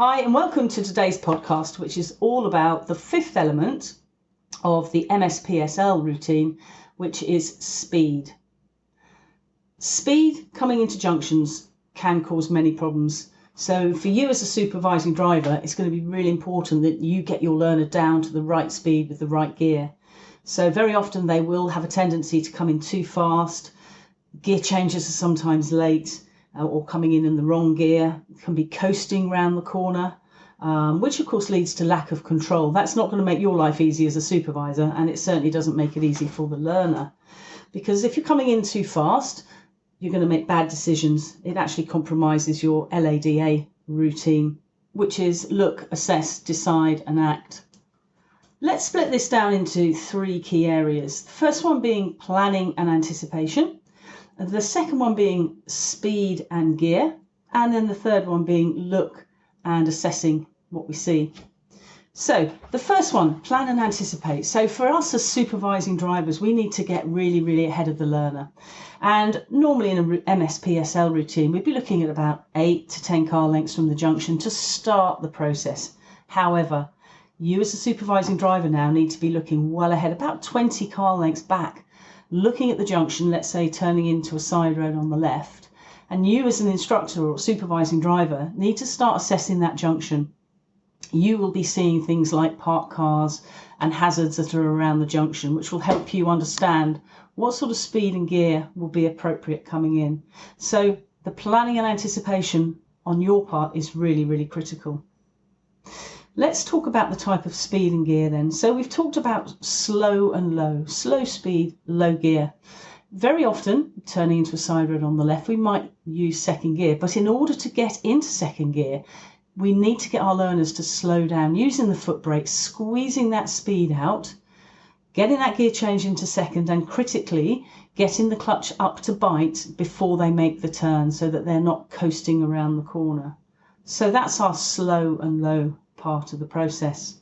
Hi and welcome to today's podcast, which is all about the fifth element of the MSPSL routine, which is speed. Speed coming into junctions can cause many problems. So for you as a supervising driver, it's going to be really important that you get your learner down to the right speed with the right gear. So very often they will have a tendency to come in too fast. Gear changes are sometimes late. Or coming in the wrong gear, can be coasting round the corner, which of course leads to lack of control. That's not going to make your life easy as a supervisor, and it certainly doesn't make it easy for the learner. Because if you're coming in too fast, you're going to make bad decisions. It actually compromises your LADA routine, which is look, assess, decide and act. Let's split this down into three key areas. The first one being planning and anticipation. The second one being speed and gear, and then the third one being look and assessing what we see. So the first one, plan and anticipate. So for us as supervising drivers, we need to get really ahead of the learner. And normally in an MSPSL routine, we'd be looking at about 8 to 10 car lengths from the junction to start the process. However, you as a supervising driver now need to be looking well ahead, about 20 car lengths back, looking at the junction, let's say turning into a side road on the left, and you as an instructor or supervising driver need to start assessing that junction. You will be seeing things like parked cars and hazards that are around the junction, which will help you understand what sort of speed and gear will be appropriate coming in. So the planning and anticipation on your part is really critical. Let's talk about the type of speed and gear then. So we've talked about slow and low, slow speed, low gear. Very often, turning into a side road on the left, we might use second gear, but in order to get into second gear, we need to get our learners to slow down, using the foot brake, squeezing that speed out, getting that gear change into second, and critically, getting the clutch up to bite before they make the turn so that they're not coasting around the corner. So that's our slow and low part of the process.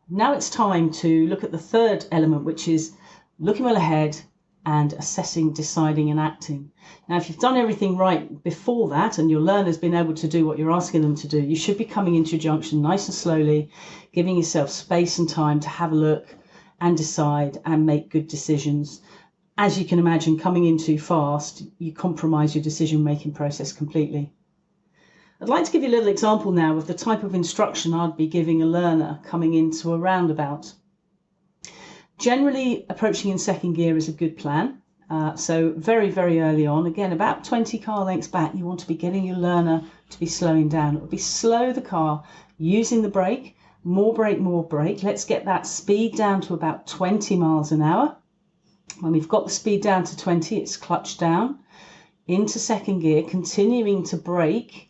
Now it's time to look at the third element, which is looking well ahead and assessing, deciding and acting. Now if you've done everything right before that and your learner's been able to do what you're asking them to do, you should be coming into your junction nice and slowly, giving yourself space and time to have a look and decide and make good decisions. As you can imagine, coming in too fast, you compromise your decision making process completely. I'd like to give you a little example now of the type of instruction I'd be giving a learner coming into a roundabout. Generally, approaching in second gear is a good plan. So very early on, again, about 20 car lengths back, you want to be getting your learner to be slowing down. It will be slow the car, using the brake, more brake. Let's get that speed down to about 20 miles an hour. When we've got the speed down to 20, it's clutch down into second gear, continuing to brake.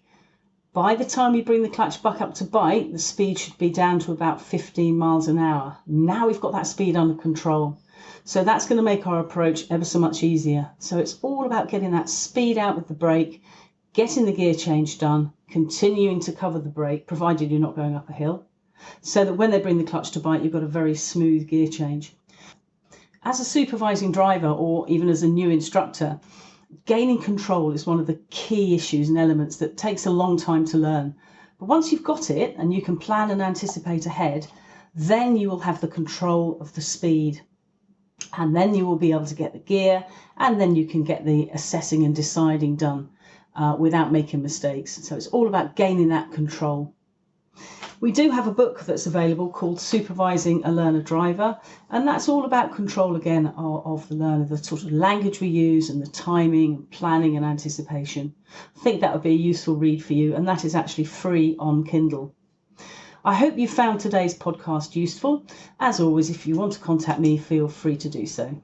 By the time we bring the clutch back up to bite, the speed should be down to about 15 miles an hour. Now we've got that speed under control. So that's going to make our approach ever so much easier. So it's all about getting that speed out with the brake, getting the gear change done, continuing to cover the brake, provided you're not going up a hill, so that when they bring the clutch to bite, you've got a very smooth gear change. As a supervising driver, or even as a new instructor, gaining control is one of the key issues and elements that takes a long time to learn. But once you've got it and you can plan and anticipate ahead, then you will have the control of the speed. And then you will be able to get the gear, and then you can get the assessing and deciding done without making mistakes. So it's all about gaining that control. We do have a book that's available called Supervising a Learner Driver, and that's all about control again of the learner, the sort of language we use and the timing and planning and anticipation. I think that would be a useful read for you, and that is actually free on Kindle. I hope you found today's podcast useful. As always, if you want to contact me, feel free to do so.